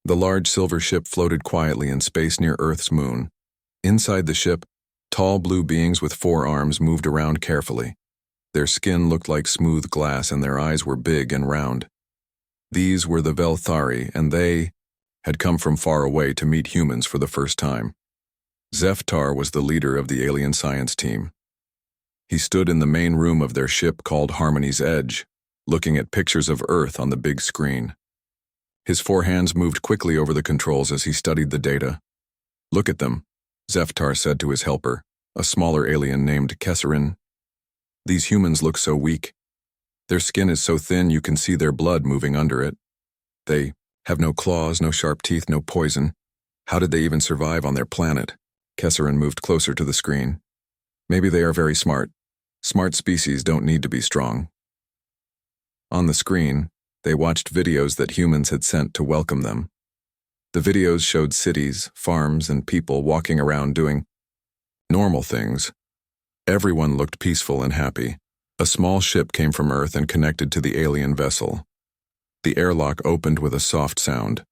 The large silver ship floated quietly in space near Earth's moon. Inside the ship, tall blue beings with 4 arms moved around carefully. Their skin looked like smooth glass and their eyes were big and round. These were the Velthari, and they had come from far away to meet humans for the first time. Zeftar was the leader of the alien science team. He stood in the main room of their ship called Harmony's Edge, looking at pictures of Earth on the big screen. His 4 hands moved quickly over the controls as he studied the data. "Look at them," Zeftar said to his helper, a smaller alien named Kesserin. "These humans look so weak. Their skin is so thin you can see their blood moving under it. They have no claws, no sharp teeth, no poison. How did they even survive on their planet?" Kesserin moved closer to the screen. "Maybe they are very smart. Smart species don't need to be strong." On the screen, they watched videos that humans had sent to welcome them. The videos showed cities, farms, and people walking around doing normal things. Everyone looked peaceful and happy. A small ship came from Earth and connected to the alien vessel. The airlock opened with a soft sound.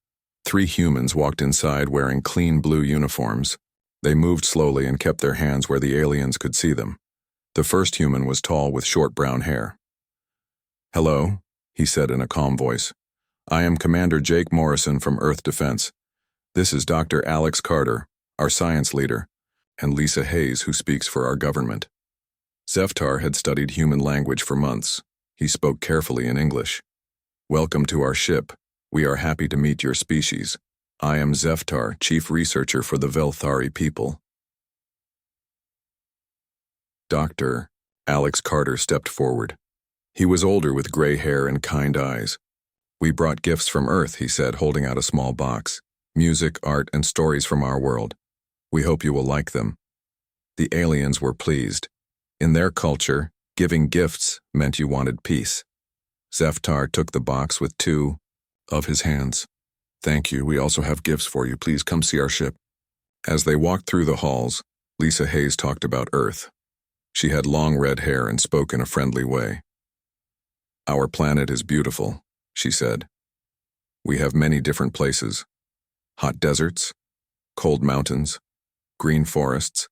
3 humans walked inside wearing clean blue uniforms. They moved slowly and kept their hands where the aliens could see them. The first human was tall with short brown hair. "Hello," he said in a calm voice. "I am Commander Jake Morrison from Earth Defense. This is Dr. Alex Carter, our science leader, and Lisa Hayes, who speaks for our government." Zeftar had studied human language for months. He spoke carefully in English. "Welcome to our ship. We are happy to meet your species. I am Zeftar, chief researcher for the Velthari people." Dr. Alex Carter stepped forward. He was older with gray hair and kind eyes. "We brought gifts from Earth," he said, holding out a small box. "Music, art, and stories from our world. We hope you will like them." The aliens were pleased. In their culture, giving gifts meant you wanted peace. Zeftar took the box with 2 of his hands. "Thank you. We also have gifts for you. Please come see our ship." As they walked through the halls, Lisa Hayes talked about Earth. She had long red hair and spoke in a friendly way. "Our planet is beautiful," she said. "We have many different places. Hot deserts, cold mountains, green forests.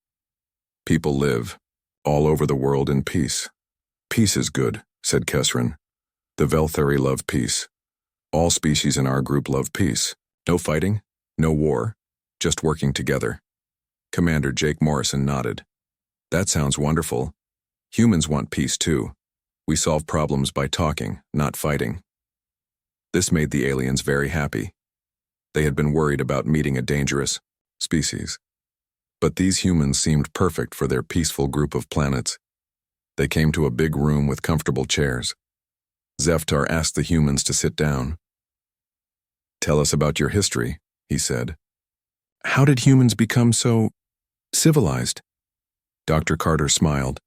People live all over the world in peace." "Peace is good," said Kesserin. "The Velthari love peace. All species in our group love peace. No fighting, no war, just working together." Commander Jake Morrison nodded. "That sounds wonderful. Humans want peace too. We solve problems by talking, not fighting." This made the aliens very happy. They had been worried about meeting a dangerous species. But these humans seemed perfect for their peaceful group of planets. They came to a big room with comfortable chairs. Zeftar asked the humans to sit down. "Tell us about your history," he said. "How did humans become so civilized?" Dr. Carter smiled.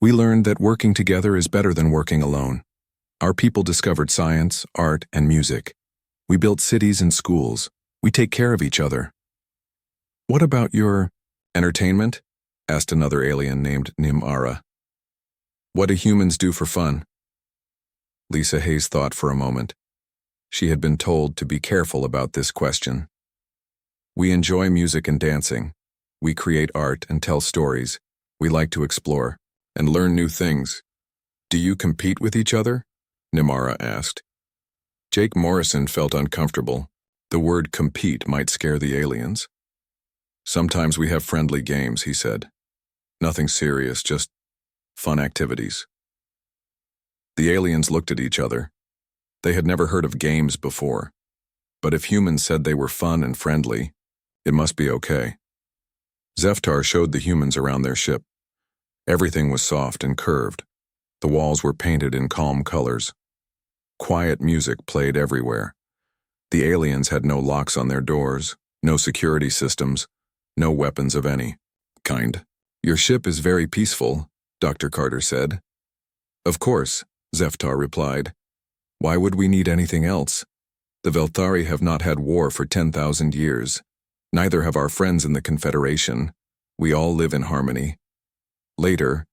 "We learned that working together is better than working alone. Our people discovered science, art, and music. We built cities and schools. We take care of each other." "What about your entertainment?" asked another alien named Nimara. "What do humans do for fun?" Lisa Hayes thought for a moment. She had been told to be careful about this question. "We enjoy music and dancing. We create art and tell stories. We like to explore and learn new things." "Do you compete with each other?" Nimara asked. Jake Morrison felt uncomfortable. The word compete might scare the aliens. "Sometimes we have friendly games," he said. "Nothing serious, just fun activities." The aliens looked at each other. They had never heard of games before. But if humans said they were fun and friendly, it must be okay. Zeftar showed the humans around their ship. Everything was soft and curved. The walls were painted in calm colors. Quiet music played everywhere. The aliens had no locks on their doors, no security systems, no weapons of any kind. "Your ship is very peaceful," Dr. Carter said. "Of course," Zeftar replied. "Why would we need anything else? The Velthari have not had war for 10,000 years. Neither have our friends in the Confederation. We all live in harmony." Later,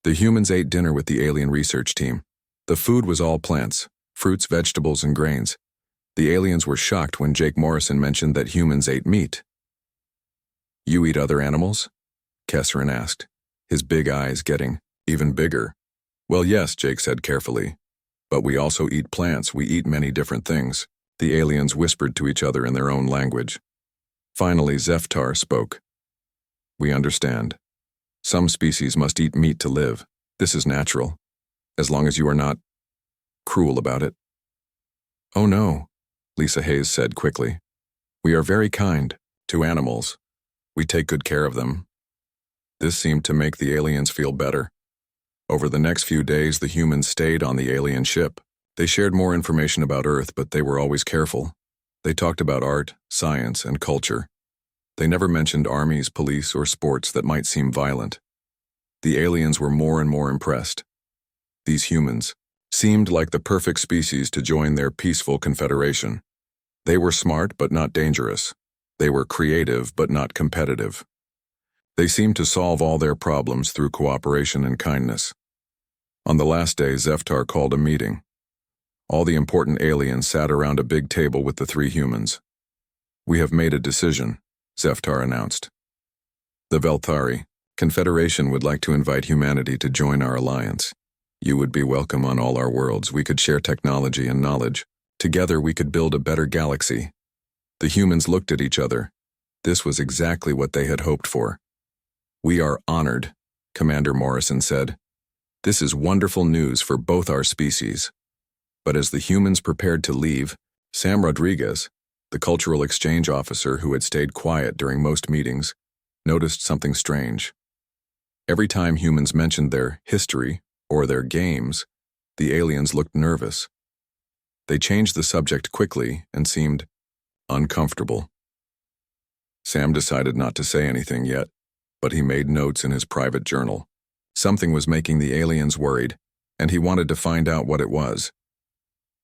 the humans ate dinner with the alien research team. The food was all plants, fruits, vegetables, and grains. The aliens were shocked when Jake Morrison mentioned that humans ate meat. "You eat other animals?" Kesserin asked, his big eyes getting even bigger. "Well, yes," Jake said carefully. "But we also eat plants. We eat many different things." The aliens whispered to each other in their own language. Finally, Zeftar spoke. "We understand. Some species must eat meat to live. This is natural, as long as you are not cruel about it." "Oh no," Lisa Hayes said quickly. "We are very kind to animals. We take good care of them." This seemed to make the aliens feel better. Over the next few days, the humans stayed on the alien ship. They shared more information about Earth, but they were always careful. They talked about art, science, and culture. They never mentioned armies, police, or sports that might seem violent. The aliens were more and more impressed. These humans seemed like the perfect species to join their peaceful confederation. They were smart but not dangerous. They were creative but not competitive. They seemed to solve all their problems through cooperation and kindness. On the last day, Zeftar called a meeting. All the important aliens sat around a big table with the three humans. "We have made a decision," Zeftar announced. "The Velthari Confederation would like to invite humanity to join our alliance. You would be welcome on all our worlds. We could share technology and knowledge. Together we could build a better galaxy." The humans looked at each other. This was exactly what they had hoped for. "We are honored," Commander Morrison said. "This is wonderful news for both our species." But as the humans prepared to leave, Sam Rodriguez, the cultural exchange officer who had stayed quiet during most meetings, noticed something strange. Every time humans mentioned their history or their games, the aliens looked nervous. They changed the subject quickly and seemed uncomfortable. Sam decided not to say anything yet, but he made notes in his private journal. Something was making the aliens worried, and he wanted to find out what it was.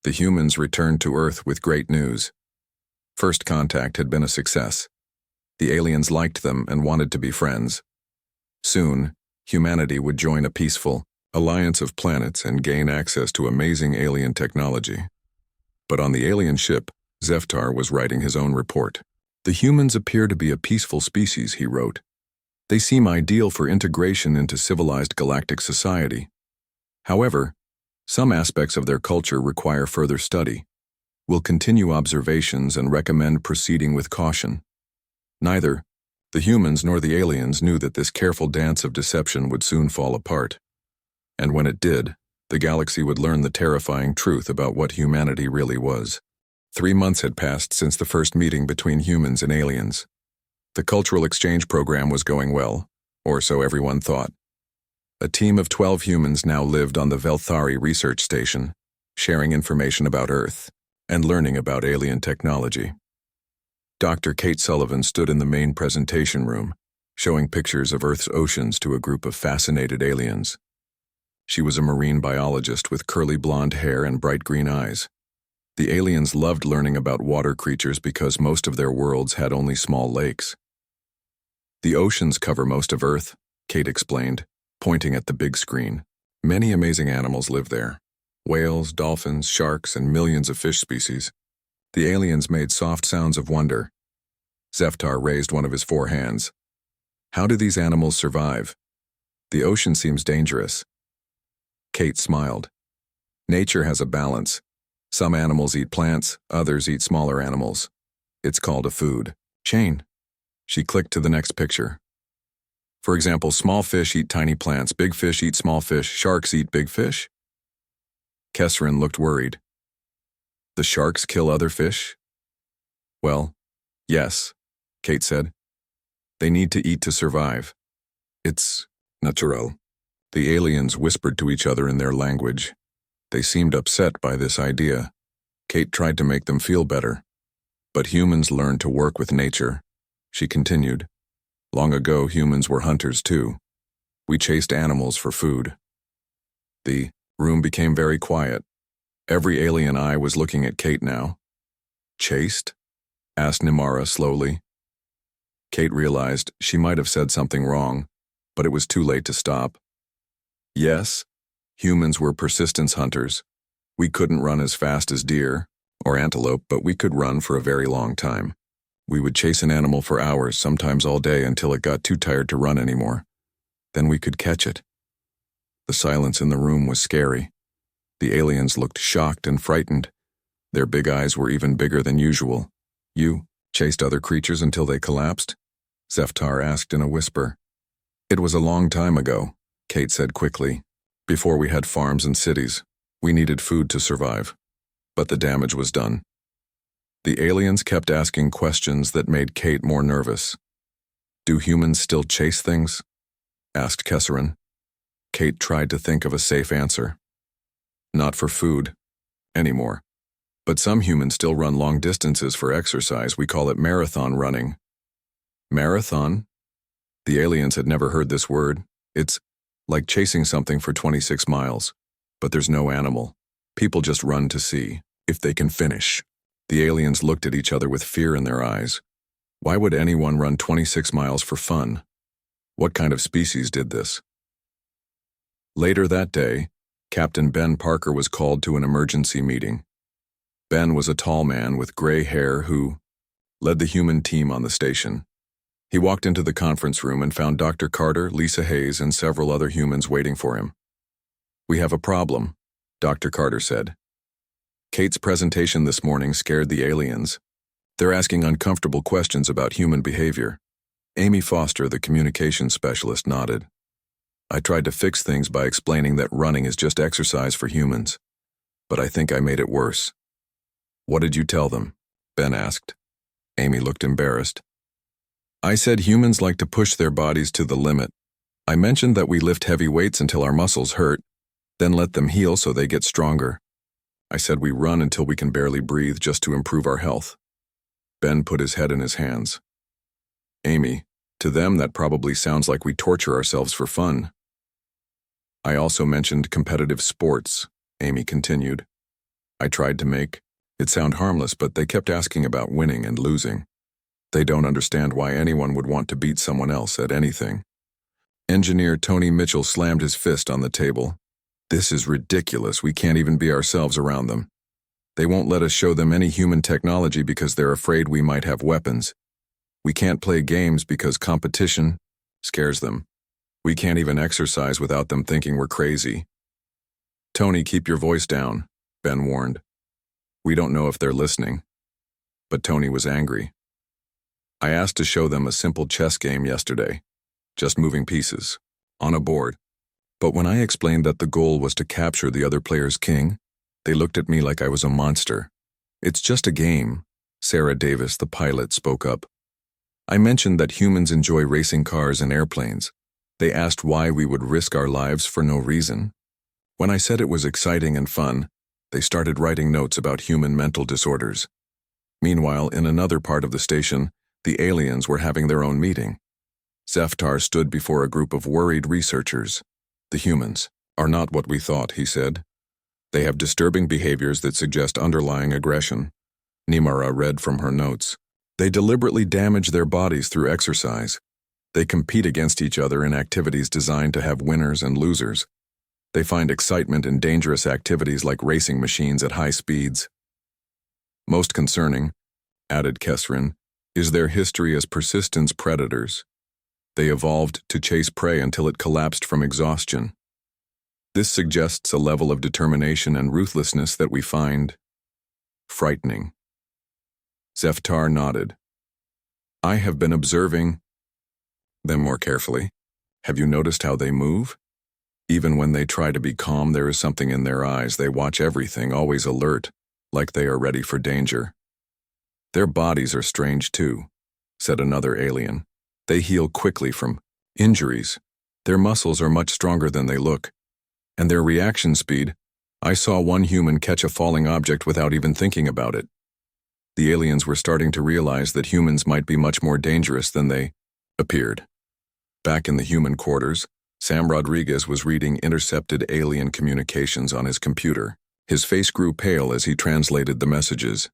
The humans returned to Earth with great news. First contact had been a success. The aliens liked them and wanted to be friends. Soon, humanity would join a peaceful alliance of planets and gain access to amazing alien technology. But on the alien ship, Zeftar was writing his own report. "The humans appear to be a peaceful species," he wrote. "They seem ideal for integration into civilized galactic society. However, some aspects of their culture require further study. We'll continue observations and recommend proceeding with caution." Neither the humans nor the aliens knew that this careful dance of deception would soon fall apart. And when it did, the galaxy would learn the terrifying truth about what humanity really was. 3 months had passed since the first meeting between humans and aliens. The cultural exchange program was going well, or so everyone thought. A team of 12 humans now lived on the Velthari research station, sharing information about Earth and learning about alien technology. Dr. Kate Sullivan stood in the main presentation room, showing pictures of Earth's oceans to a group of fascinated aliens. She was a marine biologist with curly blonde hair and bright green eyes. The aliens loved learning about water creatures because most of their worlds had only small lakes. "The oceans cover most of Earth," Kate explained, pointing at the big screen. "Many amazing animals live there. Whales, dolphins, sharks, and millions of fish species." The aliens made soft sounds of wonder. Zeftar raised one of his 4 hands. "How do these animals survive? The ocean seems dangerous." Kate smiled. "Nature has a balance. Some animals eat plants, others eat smaller animals. It's called a food chain." She clicked to the next picture. "For example, small fish eat tiny plants, big fish eat small fish, sharks eat big fish." Kesserin looked worried. "The sharks kill other fish?" "Well, yes," Kate said. "They need to eat to survive. It's natural." The aliens whispered to each other in their language. They seemed upset by this idea. Kate tried to make them feel better. "But humans learned to work with nature," she continued. "Long ago, humans were hunters too. We chased animals for food." The room became very quiet. Every alien eye was looking at Kate now. "Chased?" asked Nimara slowly. Kate realized she might have said something wrong, but it was too late to stop. "Yes, humans were persistence hunters. We couldn't run as fast as deer, or antelope, but we could run for a very long time. We would chase an animal for hours, sometimes all day, until it got too tired to run anymore. Then we could catch it. The silence in the room was scary. The aliens looked shocked and frightened. Their big eyes were even bigger than usual. You chased other creatures until they collapsed? Zeftar asked in a whisper. It was a long time ago, Kate said quickly. Before we had farms and cities, we needed food to survive. But the damage was done. The aliens kept asking questions that made Kate more nervous. Do humans still chase things? Asked Kesserin. Kate tried to think of a safe answer. Not for food, anymore. But some humans still run long distances for exercise. We call it marathon running. Marathon? The aliens had never heard this word. It's like chasing something for 26 miles. But there's no animal. People just run to see if they can finish. The aliens looked at each other with fear in their eyes. Why would anyone run 26 miles for fun? What kind of species did this? Later that day, Captain Ben Parker was called to an emergency meeting. Ben was a tall man with gray hair who led the human team on the station. He walked into the conference room and found Dr. Carter, Lisa Hayes, and several other humans waiting for him. We have a problem, Dr. Carter said. Kate's presentation this morning scared the aliens. They're asking uncomfortable questions about human behavior. Amy Foster, the communications specialist, nodded. I tried to fix things by explaining that running is just exercise for humans. But I think I made it worse. What did you tell them? Ben asked. Amy looked embarrassed. I said humans like to push their bodies to the limit. I mentioned that we lift heavy weights until our muscles hurt, then let them heal so they get stronger. I said we run until we can barely breathe just to improve our health. Ben put his head in his hands. Amy, to them that probably sounds like we torture ourselves for fun. I also mentioned competitive sports, Amy continued. I tried to make it sound harmless, but they kept asking about winning and losing. They don't understand why anyone would want to beat someone else at anything. Engineer Tony Mitchell slammed his fist on the table. This is ridiculous. We can't even be ourselves around them. They won't let us show them any human technology because they're afraid we might have weapons. We can't play games because competition scares them. We can't even exercise without them thinking we're crazy. Tony, keep your voice down, Ben warned. We don't know if they're listening. But Tony was angry. I asked to show them a simple chess game yesterday, just moving pieces, on a board. But when I explained that the goal was to capture the other player's king, they looked at me like I was a monster. It's just a game, Sarah Davis, the pilot, spoke up. I mentioned that humans enjoy racing cars and airplanes. They asked why we would risk our lives for no reason. When I said it was exciting and fun, they started writing notes about human mental disorders. Meanwhile, in another part of the station, the aliens were having their own meeting. Zeftar stood before a group of worried researchers. The humans are not what we thought, he said. They have disturbing behaviors that suggest underlying aggression. Nimara read from her notes. They deliberately damage their bodies through exercise. They compete against each other in activities designed to have winners and losers. They find excitement in dangerous activities like racing machines at high speeds. Most concerning, added Kesserin, is their history as persistence predators. They evolved to chase prey until it collapsed from exhaustion. This suggests a level of determination and ruthlessness that we find frightening. Zeftar nodded. I have been observing them more carefully. Have you noticed how they move? Even when they try to be calm, there is something in their eyes. They watch everything, always alert, like they are ready for danger. Their bodies are strange too, said another alien. They heal quickly from injuries. Their muscles are much stronger than they look. And their reaction speed, I saw one human catch a falling object without even thinking about it. The aliens were starting to realize that humans might be much more dangerous than they appeared. Back in the human quarters, Sam Rodriguez was reading intercepted alien communications on his computer. His face grew pale as he translated the messages.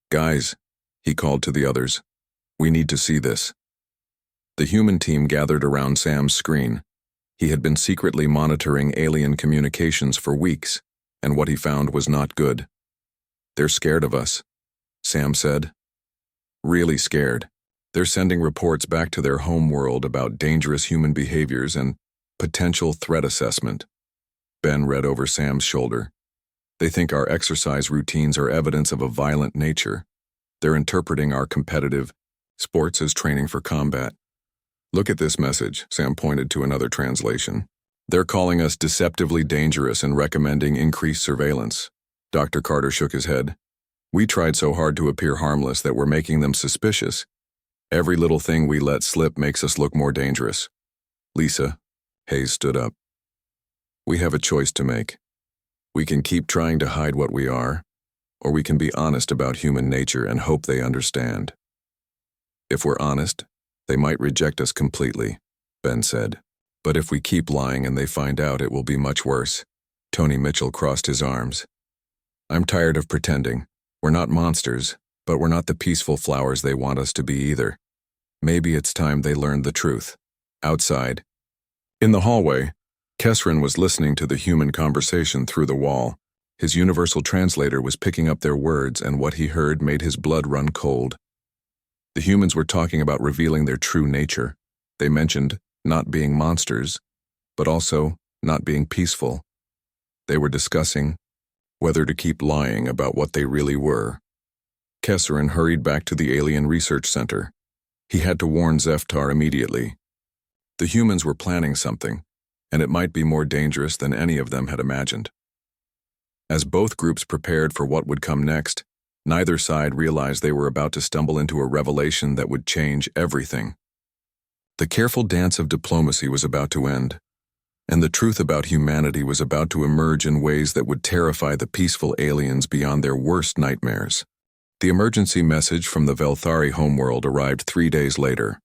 Guys, he called to the others, we need to see this. The human team gathered around Sam's screen. He had been secretly monitoring alien communications for weeks, and what he found was not good. They're scared of us, Sam said. Really scared. They're sending reports back to their home world about dangerous human behaviors and potential threat assessment. Ben read over Sam's shoulder. They think our exercise routines are evidence of a violent nature. They're interpreting our competitive sports as training for combat. Look at this message, Sam pointed to another translation. They're calling us deceptively dangerous and recommending increased surveillance. Dr. Carter shook his head. We tried so hard to appear harmless that we're making them suspicious. Every little thing we let slip makes us look more dangerous. Lisa, Hayes stood up. We have a choice to make. We can keep trying to hide what we are, or we can be honest about human nature and hope they understand. If we're honest, they might reject us completely, Ben said. But if we keep lying and they find out, it will be much worse. Tony Mitchell crossed his arms. I'm tired of pretending. We're not monsters, but we're not the peaceful flowers they want us to be either. Maybe it's time they learned the truth. Outside. In the hallway, Kesrin was listening to the human conversation through the wall. His universal translator was picking up their words, and what he heard made his blood run cold. The humans were talking about revealing their true nature. They mentioned not being monsters, but also not being peaceful. They were discussing whether to keep lying about what they really were. Kesserin hurried back to the Alien Research Center. He had to warn Zeftar immediately. The humans were planning something, and it might be more dangerous than any of them had imagined. As both groups prepared for what would come next, neither side realized they were about to stumble into a revelation that would change everything. The careful dance of diplomacy was about to end, and the truth about humanity was about to emerge in ways that would terrify the peaceful aliens beyond their worst nightmares. The emergency message from the Velthari homeworld arrived 3 days later.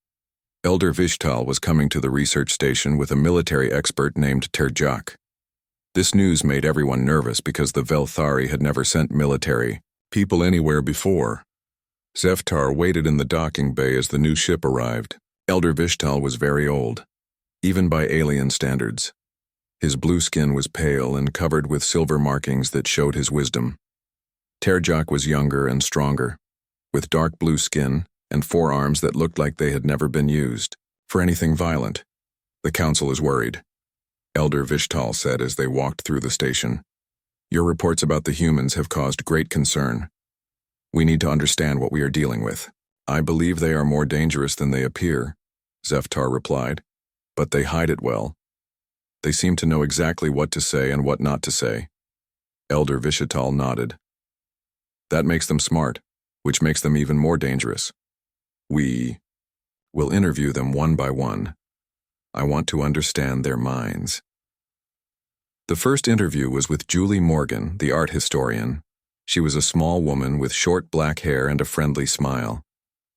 Elder Vishtal was coming to the research station with a military expert named Terjak. This news made everyone nervous because the Velthari had never sent military people anywhere before. Zeftar waited in the docking bay as the new ship arrived. Elder Vishtal was very old, even by alien standards. His blue skin was pale and covered with silver markings that showed his wisdom. Terjak was younger and stronger, with dark blue skin and forearms that looked like they had never been used for anything violent. The council is worried, Elder Vishtal said as they walked through the station. Your reports about the humans have caused great concern. We need to understand what we are dealing with. I believe they are more dangerous than they appear, Zeftar replied, but they hide it well. They seem to know exactly what to say and what not to say. Elder Vishital nodded. That makes them smart, which makes them even more dangerous. We will interview them one by one. I want to understand their minds. The first interview was with Julie Morgan, the art historian. She was a small woman with short black hair and a friendly smile.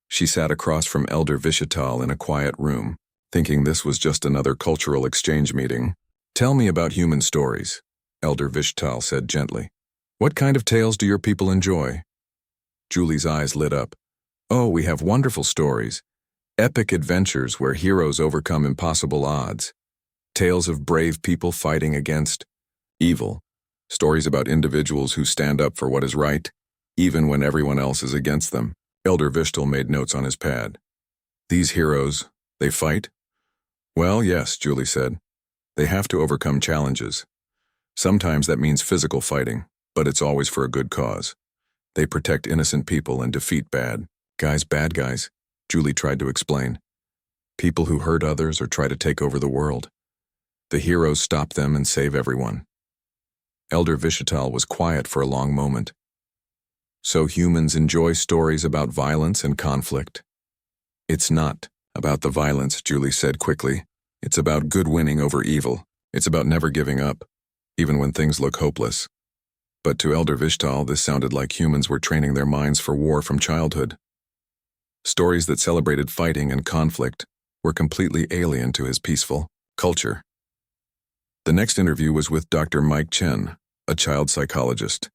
She sat across from Elder Vishital in a quiet room, thinking this was just another cultural exchange meeting. Tell me about human stories, Elder Vishtal said gently. What kind of tales do your people enjoy? Julie's eyes lit up. Oh, we have wonderful stories. Epic adventures where heroes overcome impossible odds. Tales of brave people fighting against evil. Stories about individuals who stand up for what is right, even when everyone else is against them. Elder Vishtal made notes on his pad. These heroes, they fight? Well, yes, Julie said. They have to overcome challenges. Sometimes that means physical fighting, but it's always for a good cause. They protect innocent people and defeat bad guys, Julie tried to explain. People who hurt others or try to take over the world. The heroes stop them and save everyone. Elder Vishital was quiet for a long moment. So humans enjoy stories about violence and conflict? It's not about the violence, Julie said quickly. It's about good winning over evil. It's about never giving up, even when things look hopeless. But to Elder Vishtal, this sounded like humans were training their minds for war from childhood. Stories that celebrated fighting and conflict were completely alien to his peaceful culture. The next interview was with Dr. Mike Chen, a child psychologist.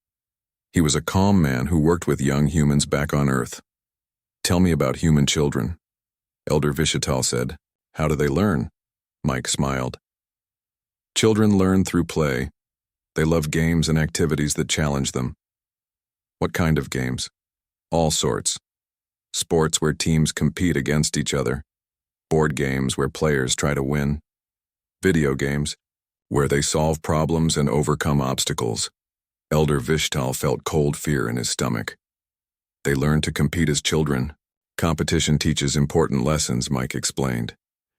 He was a calm man who worked with young humans back on Earth. Tell me about human children, Elder Vishital said. How do they learn? Mike smiled. Children learn through play. They love games and activities that challenge them. What kind of games? All sorts. Sports where teams compete against each other. Board games where players try to win. Video games where they solve problems and overcome obstacles. Elder Vishtal felt cold fear in his stomach. They learned to compete as children. Competition teaches important lessons, Mike explained.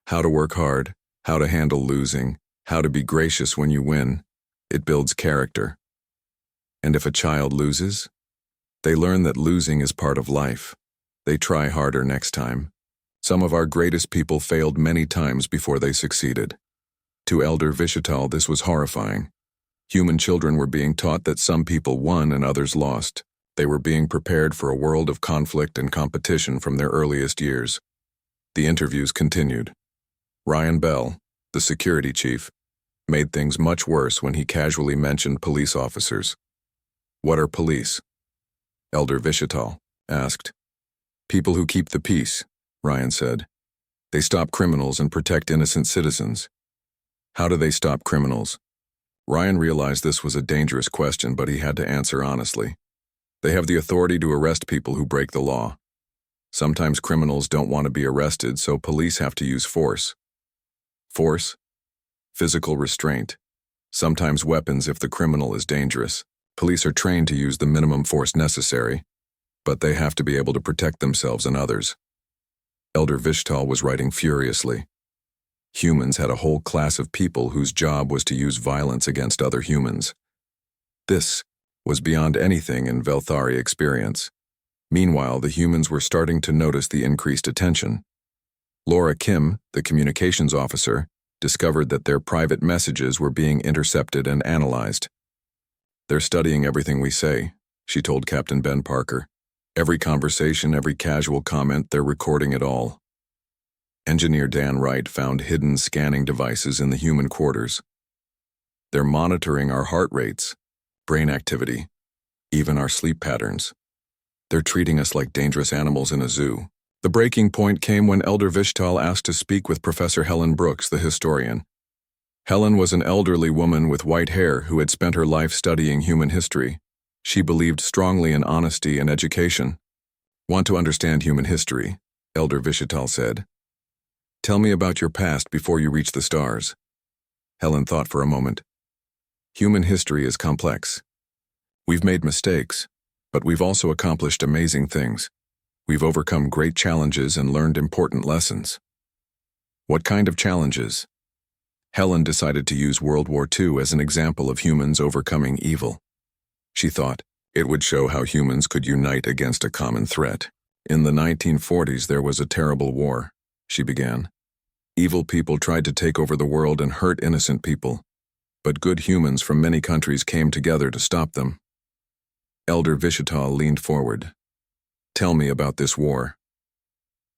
How to work hard, how to handle losing, how to be gracious when you win. It builds character. And if a child loses, they learn that losing is part of life. They try harder next time. Some of our greatest people failed many times before they succeeded. To Elder Vishatal, this was horrifying. Human children were being taught that some people won and others lost. They were being prepared for a world of conflict and competition from their earliest years. The interviews continued. Ryan Bell, the security chief, made things much worse when he casually mentioned police officers. What are police? Elder Vishatal asked. People who keep the peace, Ryan said. They stop criminals and protect innocent citizens. How do they stop criminals? Ryan realized this was a dangerous question, but he had to answer honestly. They have the authority to arrest people who break the law. Sometimes criminals don't want to be arrested, so police have to use force. Force? Physical restraint. Sometimes weapons if the criminal is dangerous. Police are trained to use the minimum force necessary, but they have to be able to protect themselves and others. Elder Vishtal was writing furiously. Humans had a whole class of people whose job was to use violence against other humans. This was beyond anything in Velthari experience. Meanwhile, the humans were starting to notice the increased attention. Laura Kim, the communications officer, discovered that their private messages were being intercepted and analyzed. They're studying everything we say, she told Captain Ben Parker. Every conversation, every casual comment, they're recording it all. Engineer Dan Wright found hidden scanning devices in the human quarters. They're monitoring our heart rates, brain activity, even our sleep patterns. They're treating us like dangerous animals in a zoo. The breaking point came when Elder Vishtal asked to speak with Professor Helen Brooks, the historian. Helen was an elderly woman with white hair who had spent her life studying human history. She believed strongly in honesty and education. Want to understand human history, Elder Vishatal said. Tell me about your past before you reach the stars. Helen thought for a moment. Human history is complex. We've made mistakes, but we've also accomplished amazing things. We've overcome great challenges and learned important lessons. What kind of challenges? Helen decided to use World War II as an example of humans overcoming evil. She thought it would show how humans could unite against a common threat. In the 1940s, there was a terrible war, she began. Evil people tried to take over the world and hurt innocent people, but good humans from many countries came together to stop them. Elder Vishatal leaned forward. Tell me about this war.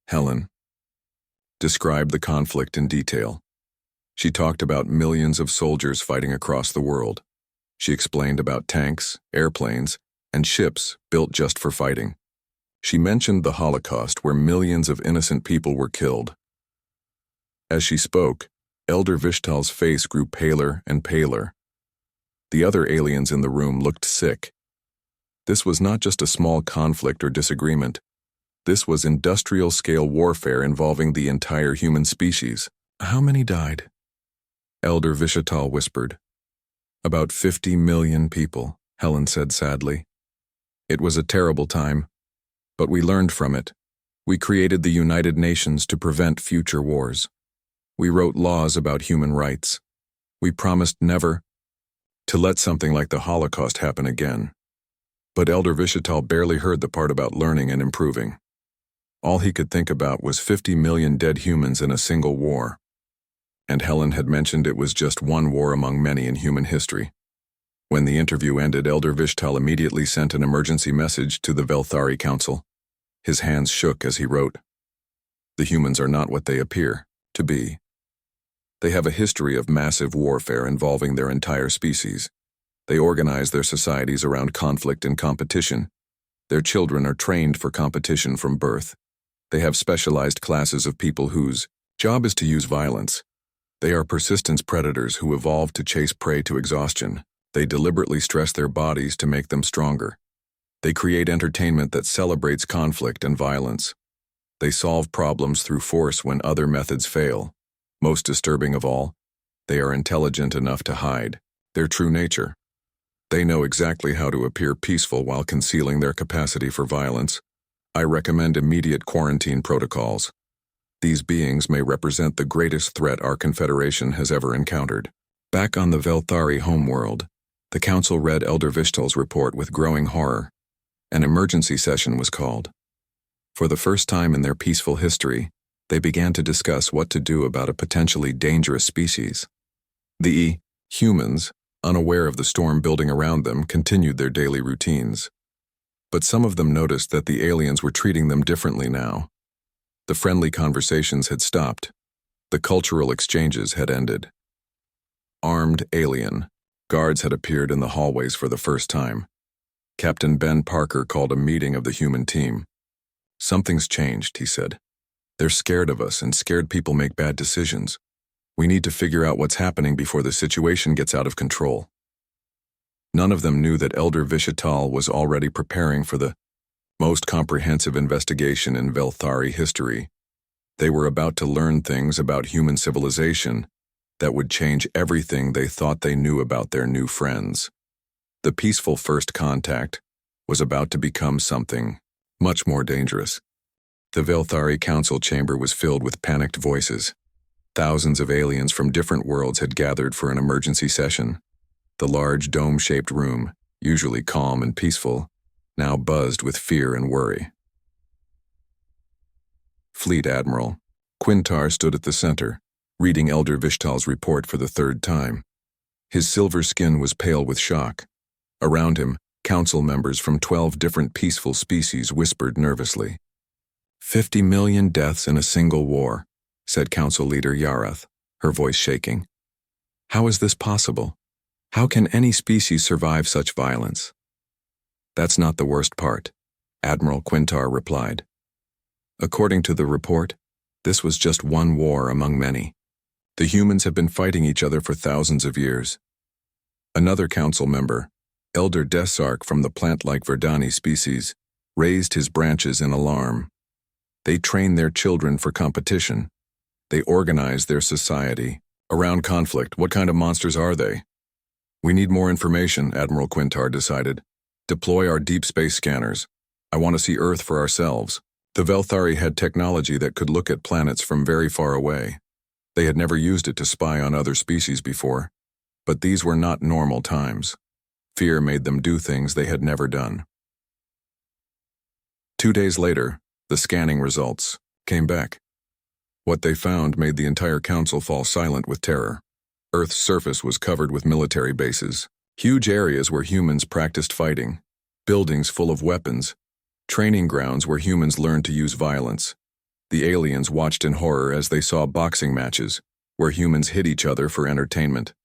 Helen described the conflict in detail. She talked about millions of soldiers fighting across the world. She explained about tanks, airplanes, and ships built just for fighting. She mentioned the Holocaust, where millions of innocent people were killed. As she spoke, Elder Vishtal's face grew paler and paler. The other aliens in the room looked sick. This was not just a small conflict or disagreement. This was industrial-scale warfare involving the entire human species. How many died? Elder Vishatal whispered. About 50 million people, Helen said sadly. It was a terrible time, but we learned from it. We created the United Nations to prevent future wars. We wrote laws about human rights. We promised never to let something like the Holocaust happen again. But Elder Vishatal barely heard the part about learning and improving. All he could think about was 50 million dead humans in a single war. And Helen had mentioned it was just one war among many in human history. When the interview ended, Elder Vishtal immediately sent an emergency message to the Velthari Council. His hands shook as he wrote, "The humans are not what they appear to be. They have a history of massive warfare involving their entire species. They organize their societies around conflict and competition. Their children are trained for competition from birth. They have specialized classes of people whose job is to use violence. They are persistence predators who evolve to chase prey to exhaustion. They deliberately stress their bodies to make them stronger. They create entertainment that celebrates conflict and violence. They solve problems through force when other methods fail. Most disturbing of all, they are intelligent enough to hide their true nature. They know exactly how to appear peaceful while concealing their capacity for violence. I recommend immediate quarantine protocols. These beings may represent the greatest threat our Confederation has ever encountered. Back on the Velthari homeworld, the Council read Elder Vishtal's report with growing horror. An emergency session was called. For the first time in their peaceful history, they began to discuss what to do about a potentially dangerous species. The humans, unaware of the storm building around them, continued their daily routines. But some of them noticed that the aliens were treating them differently now. The friendly conversations had stopped. The cultural exchanges had ended. Armed alien guards had appeared in the hallways for the first time. Captain Ben Parker called a meeting of the human team. "Something's changed," he said. "They're scared of us, and scared people make bad decisions. We need to figure out what's happening before the situation gets out of control." None of them knew that Elder Vishatal was already preparing for the most comprehensive investigation in Velthari history. They were about to learn things about human civilization that would change everything they thought they knew about their new friends. The peaceful first contact was about to become something much more dangerous. The Velthari council chamber was filled with panicked voices. Thousands of aliens from different worlds had gathered for an emergency session. The large dome-shaped room, usually calm and peaceful, now buzzed with fear and worry. Fleet Admiral Quintar stood at the center, reading Elder Vishtal's report for the third time. His silver skin was pale with shock. Around him, council members from 12 different peaceful species whispered nervously. 50 million deaths in a single war, said Council Leader Yarath, her voice shaking. How is this possible? How can any species survive such violence? That's not the worst part, Admiral Quintar replied. According to the report, this was just one war among many. The humans have been fighting each other for thousands of years. Another council member, Elder Desark from the plant-like Verdani species, raised his branches in alarm. They train their children for competition. They organize their society around conflict. What kind of monsters are they? We need more information, Admiral Quintar decided. Deploy our deep space scanners. I want to see Earth for ourselves. The Velthari had technology that could look at planets from very far away. They had never used it to spy on other species before. But these were not normal times. Fear made them do things they had never done. 2 days later, the scanning results came back. What they found made the entire council fall silent with terror. Earth's surface was covered with military bases, huge areas where humans practiced fighting, buildings full of weapons, training grounds where humans learned to use violence. The aliens watched in horror as they saw boxing matches, where humans hit each other for entertainment.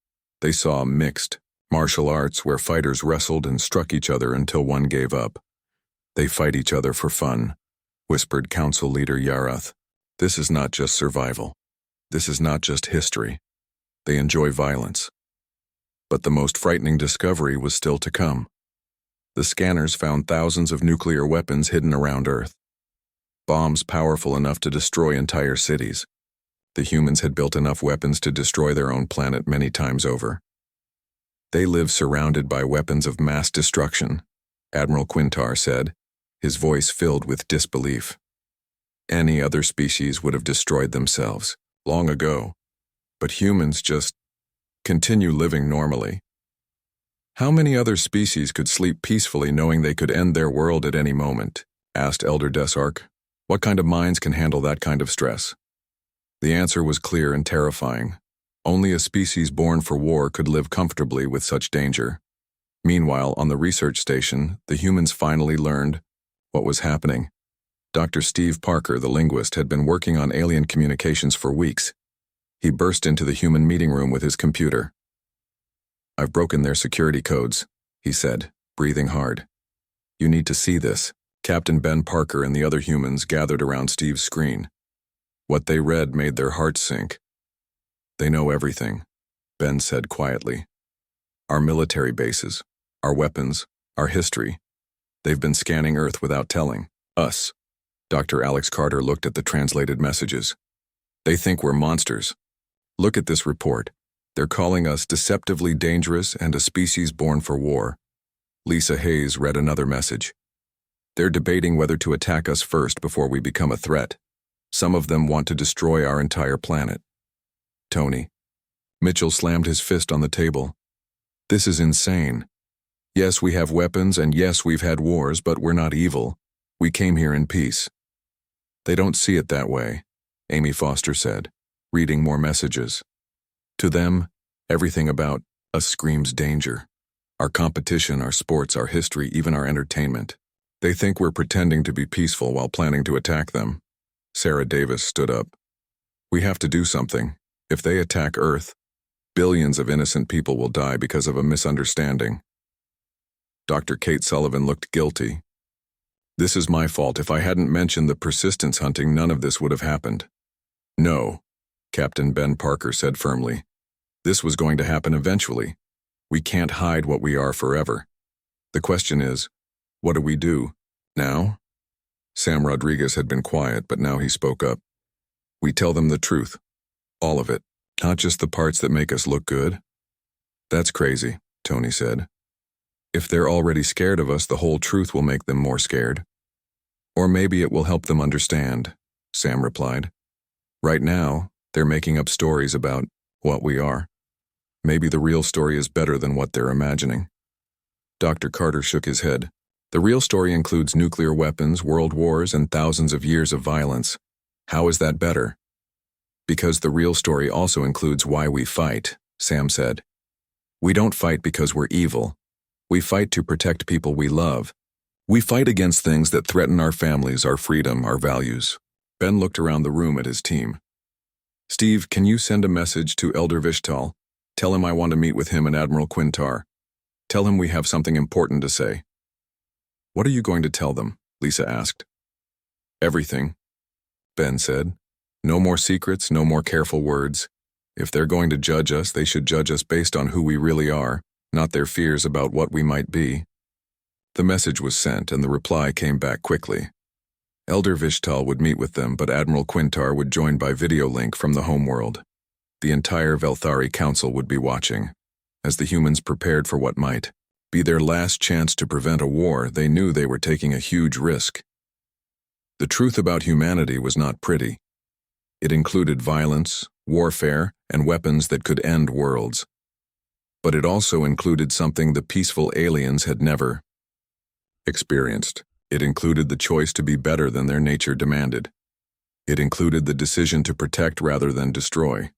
They saw mixed martial arts where fighters wrestled and struck each other until one gave up. They fight each other for fun, whispered Council Leader Yarath. This is not just survival. This is not just history. They enjoy violence. But the most frightening discovery was still to come. The scanners found thousands of nuclear weapons hidden around Earth. Bombs powerful enough to destroy entire cities. The humans had built enough weapons to destroy their own planet many times over. They live surrounded by weapons of mass destruction, Admiral Quintar said, his voice filled with disbelief. Any other species would have destroyed themselves long ago, but humans just continue living normally. How many other species could sleep peacefully knowing they could end their world at any moment? Asked Elder Desark. What kind of minds can handle that kind of stress? The answer was clear and terrifying. Only a species born for war could live comfortably with such danger. Meanwhile, on the research station, the humans finally learned what was happening. Dr. Steve Parker, the linguist, had been working on alien communications for weeks. He burst into the human meeting room with his computer. I've broken their security codes, he said, breathing hard. You need to see this. Captain Ben Parker and the other humans gathered around Steve's screen. What they read made their hearts sink. They know everything, Ben said quietly. Our military bases, our weapons, our history. They've been scanning Earth without telling us. Dr. Alex Carter looked at the translated messages. They think we're monsters. Look at this report. They're calling us deceptively dangerous and a species born for war. Lisa Hayes read another message. They're debating whether to attack us first before we become a threat. Some of them want to destroy our entire planet. Tony. Mitchell slammed his fist on the table. This is insane. Yes, we have weapons, and yes, we've had wars, but we're not evil. We came here in peace. They don't see it that way, Amy Foster said, reading more messages. To them, everything about us screams danger. Our competition, our sports, our history, even our entertainment. They think we're pretending to be peaceful while planning to attack them. Sarah Davis stood up. We have to do something. If they attack Earth, billions of innocent people will die because of a misunderstanding. Dr. Kate Sullivan looked guilty. This is my fault. If I hadn't mentioned the persistence hunting, none of this would have happened. No, Captain Ben Parker said firmly. This was going to happen eventually. We can't hide what we are forever. The question is, what do we do now? Sam Rodriguez had been quiet, but now he spoke up. We tell them the truth. All of it. Not just the parts that make us look good. That's crazy, Tony said. If they're already scared of us, the whole truth will make them more scared. Or maybe it will help them understand, Sam replied. Right now, they're making up stories about what we are. Maybe the real story is better than what they're imagining. Dr. Carter shook his head. The real story includes nuclear weapons, world wars, and thousands of years of violence. How is that better? Because the real story also includes why we fight, Sam said. We don't fight because we're evil. We fight to protect people we love. We fight against things that threaten our families, our freedom, our values. Ben looked around the room at his team. Steve, can you send a message to Elder Vishtal? Tell him I want to meet with him and Admiral Quintar. Tell him we have something important to say. What are you going to tell them? Lisa asked. Everything, Ben said. No more secrets, no more careful words. If they're going to judge us, they should judge us based on who we really are, not their fears about what we might be. The message was sent, and the reply came back quickly. Elder Vishtal would meet with them, but Admiral Quintar would join by video link from the homeworld. The entire Velthari Council would be watching. As the humans prepared for what might be their last chance to prevent a war, they knew they were taking a huge risk. The truth about humanity was not pretty. It included violence, warfare, and weapons that could end worlds. But it also included something the peaceful aliens had never experienced. It included the choice to be better than their nature demanded. It included the decision to protect rather than destroy.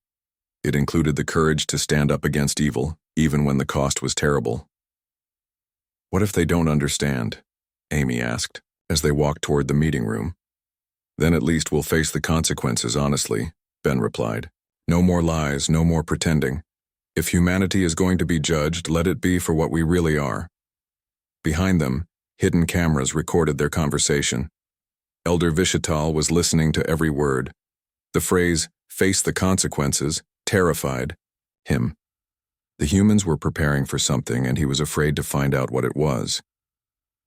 It included the courage to stand up against evil, even when the cost was terrible. What if they don't understand? Amy asked, as they walked toward the meeting room. Then at least we'll face the consequences honestly, Ben replied. No more lies, no more pretending. If humanity is going to be judged, let it be for what we really are. Behind them, hidden cameras recorded their conversation. Elder Vishatal was listening to every word. The phrase, face the consequences, terrified him. The humans were preparing for something, and he was afraid to find out what it was.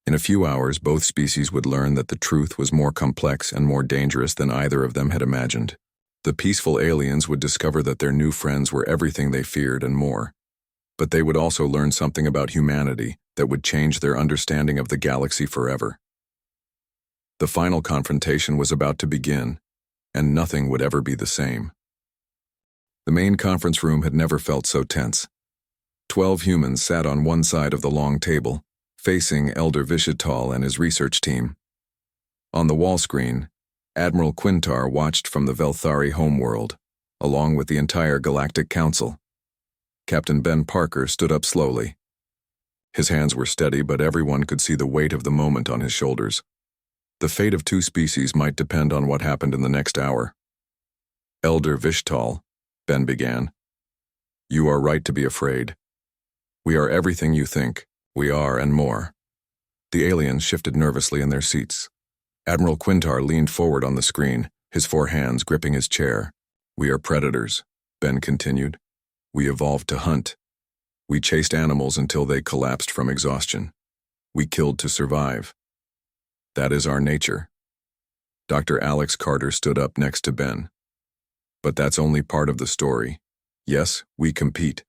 In a few hours, both species would learn that the truth was more complex and more dangerous than either of them had imagined. The peaceful aliens would discover that their new friends were everything they feared and more. But they would also learn something about humanity that would change their understanding of the galaxy forever. The final confrontation was about to begin, and nothing would ever be the same. The main conference room had never felt so tense. 12 humans sat on one side of the long table, facing Elder Vishatal and his research team. On the wall screen, Admiral Quintar watched from the Velthari homeworld, along with the entire Galactic Council. Captain Ben Parker stood up slowly. His hands were steady, but everyone could see the weight of the moment on his shoulders. The fate of two species might depend on what happened in the next hour. Elder Vishtal, Ben began. You are right to be afraid. We are everything you think we are and more. The aliens shifted nervously in their seats. Admiral Quintar leaned forward on the screen, his 4 hands gripping his chair. We are predators, Ben continued. We evolved to hunt. We chased animals until they collapsed from exhaustion. We killed to survive. That is our nature. Dr. Alex Carter stood up next to Ben. But that's only part of the story. Yes, we compete.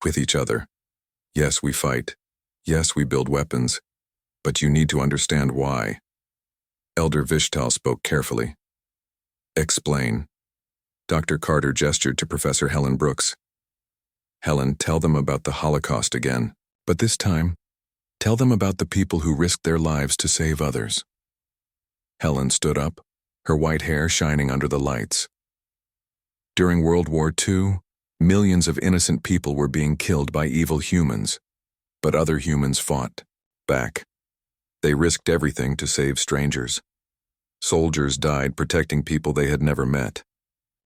With each other. Yes, we fight. Yes, we build weapons. But you need to understand why. Elder Vishtal spoke carefully. Explain. Dr. Carter gestured to Professor Helen Brooks. Helen, tell them about the Holocaust again. But this time, tell them about the people who risked their lives to save others. Helen stood up, her white hair shining under the lights. During World War II, millions of innocent people were being killed by evil humans, but other humans fought back. They risked everything to save strangers. Soldiers died protecting people they had never met.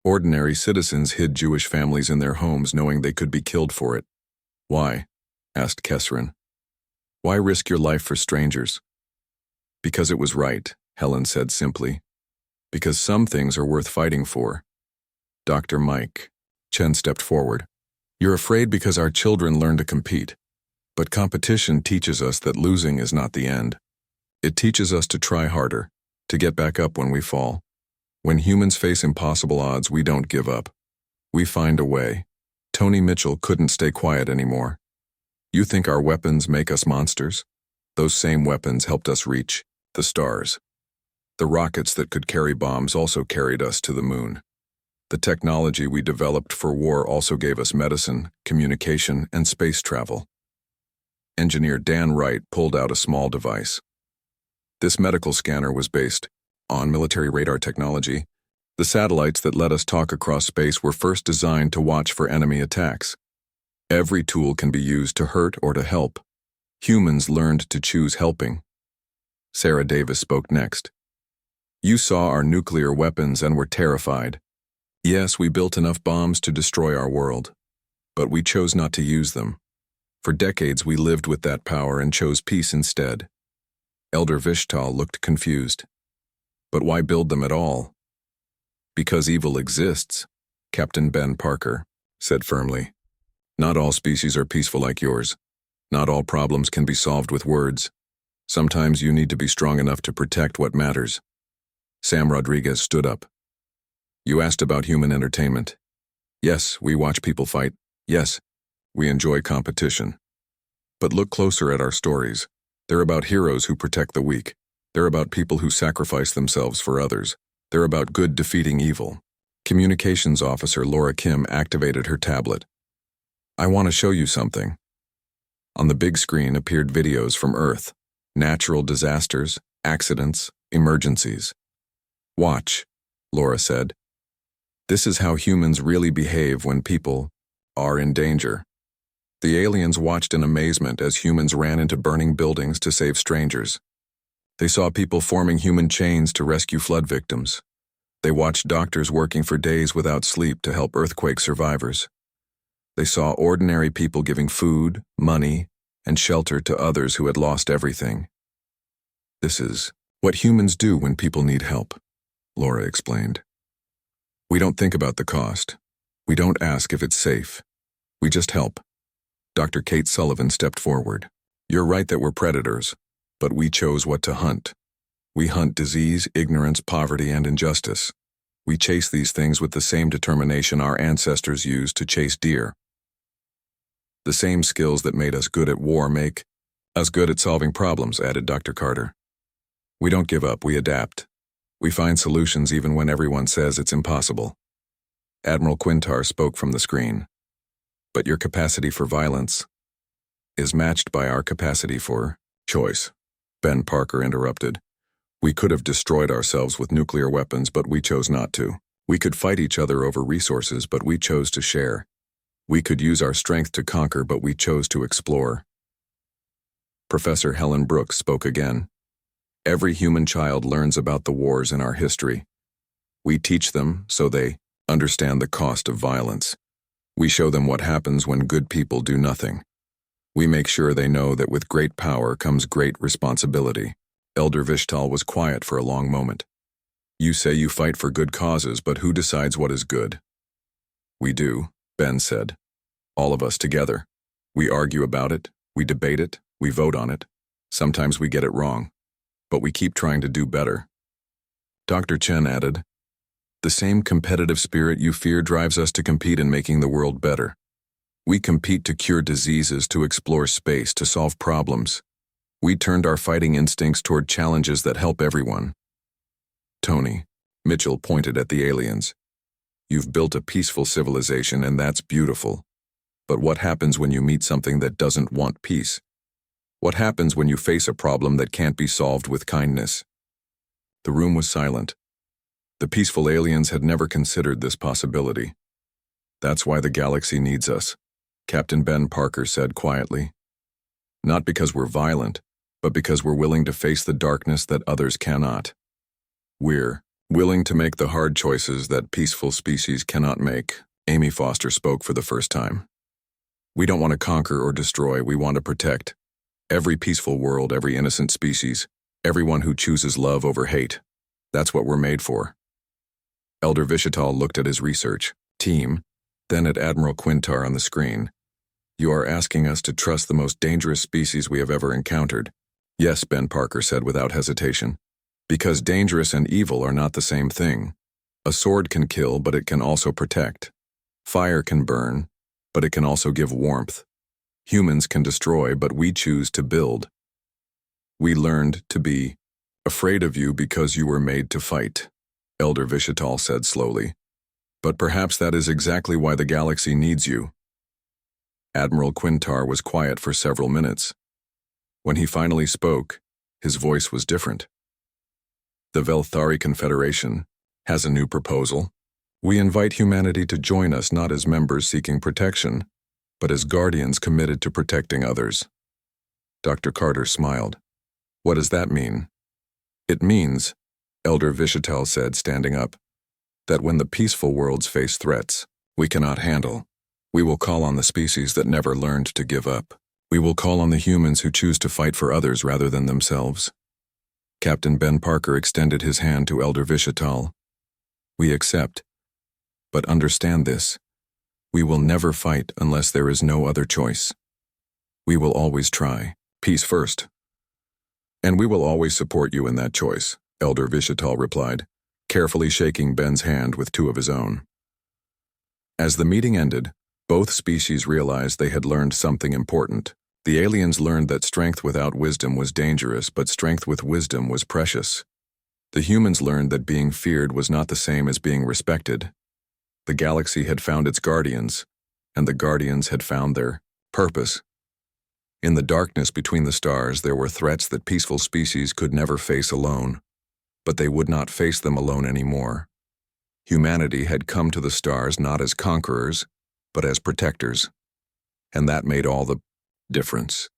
Ordinary citizens hid Jewish families in their homes knowing they could be killed for it. Why? Asked Kesserin. Why risk your life for strangers? Because it was right, Helen said simply. Because some things are worth fighting for. Dr. Mike. Chen stepped forward. You're afraid because our children learn to compete. But competition teaches us that losing is not the end. It teaches us to try harder, to get back up when we fall. When humans face impossible odds, we don't give up. We find a way. Tony Mitchell couldn't stay quiet anymore. You think our weapons make us monsters? Those same weapons helped us reach the stars. The rockets that could carry bombs also carried us to the moon. The technology we developed for war also gave us medicine, communication, and space travel. Engineer Dan Wright pulled out a small device. This medical scanner was based on military radar technology. The satellites that let us talk across space were first designed to watch for enemy attacks. Every tool can be used to hurt or to help. Humans learned to choose helping. Sarah Davis spoke next. You saw our nuclear weapons and were terrified. Yes, we built enough bombs to destroy our world. But we chose not to use them. For decades we lived with that power and chose peace instead. Elder Vishtal looked confused. But why build them at all? Because evil exists, Captain Ben Parker said firmly. Not all species are peaceful like yours. Not all problems can be solved with words. Sometimes you need to be strong enough to protect what matters. Sam Rodriguez stood up. You asked about human entertainment. Yes, we watch people fight. Yes, we enjoy competition. But look closer at our stories. They're about heroes who protect the weak. They're about people who sacrifice themselves for others. They're about good defeating evil. Communications Officer Laura Kim activated her tablet. I want to show you something. On the big screen appeared videos from Earth. Natural disasters, accidents, emergencies. Watch, Laura said. This is how humans really behave when people are in danger. The aliens watched in amazement as humans ran into burning buildings to save strangers. They saw people forming human chains to rescue flood victims. They watched doctors working for days without sleep to help earthquake survivors. They saw ordinary people giving food, money, and shelter to others who had lost everything. This is what humans do when people need help, Laura explained. We don't think about the cost. We don't ask if it's safe. We just help. Dr. Kate Sullivan stepped forward. You're right that we're predators, but we chose what to hunt. We hunt disease, ignorance, poverty, and injustice. We chase these things with the same determination our ancestors used to chase deer. The same skills that made us good at war make us good at solving problems, added Dr. Carter. We don't give up, we adapt. We find solutions even when everyone says it's impossible. Admiral Quintar spoke from the screen. But your capacity for violence is matched by our capacity for choice, Ben Parker interrupted. We could have destroyed ourselves with nuclear weapons, but we chose not to. We could fight each other over resources, but we chose to share. We could use our strength to conquer, but we chose to explore. Professor Helen Brooks spoke again. Every human child learns about the wars in our history. We teach them so they understand the cost of violence. We show them what happens when good people do nothing. We make sure they know that with great power comes great responsibility. Elder Vishtal was quiet for a long moment. You say you fight for good causes, but who decides what is good? We do, Ben said. All of us together. We argue about it, we debate it, we vote on it. Sometimes we get it wrong, but we keep trying to do better. Dr. Chen added, "The same competitive spirit you fear drives us to compete in making the world better. We compete to cure diseases, to explore space, to solve problems. We turned our fighting instincts toward challenges that help everyone." Tony, Mitchell pointed at the aliens. "You've built a peaceful civilization, and that's beautiful. But what happens when you meet something that doesn't want peace? What happens when you face a problem that can't be solved with kindness?" The room was silent. The peaceful aliens had never considered this possibility. "That's why the galaxy needs us," Captain Ben Parker said quietly. "Not because we're violent, but because we're willing to face the darkness that others cannot. We're willing to make the hard choices that peaceful species cannot make." Amy Foster spoke for the first time. "We don't want to conquer or destroy, we want to protect. Every peaceful world, every innocent species, everyone who chooses love over hate. That's what we're made for." Elder Vishatal looked at his research team, then at Admiral Quintar on the screen. "You are asking us to trust the most dangerous species we have ever encountered." "Yes," Ben Parker said without hesitation. "Because dangerous and evil are not the same thing. A sword can kill, but it can also protect. Fire can burn, but it can also give warmth. Humans can destroy, but we choose to build. We learned to be afraid of you because you were made to fight," Elder Vishatal said slowly. "But perhaps that is exactly why the galaxy needs you." Admiral Quintar was quiet for several minutes. When he finally spoke, his voice was different. "The Velthari Confederation has a new proposal. We invite humanity to join us not as members seeking protection, but as guardians committed to protecting others." Dr. Carter smiled. "What does that mean?" "It means," Elder Vishatal said, standing up, "that when the peaceful worlds face threats we cannot handle, we will call on the species that never learned to give up. We will call on the humans who choose to fight for others rather than themselves." Captain Ben Parker extended his hand to Elder Vishatal. "We accept. But understand this. We will never fight unless there is no other choice. We will always try. Peace first. And we will always support you in that choice," Elder Vishatal replied, carefully shaking Ben's hand with two of his own. As the meeting ended, both species realized they had learned something important. The aliens learned that strength without wisdom was dangerous, but strength with wisdom was precious. The humans learned that being feared was not the same as being respected. The galaxy had found its guardians, and the guardians had found their purpose. In the darkness between the stars, there were threats that peaceful species could never face alone, but they would not face them alone anymore. Humanity had come to the stars not as conquerors, but as protectors, and that made all the difference.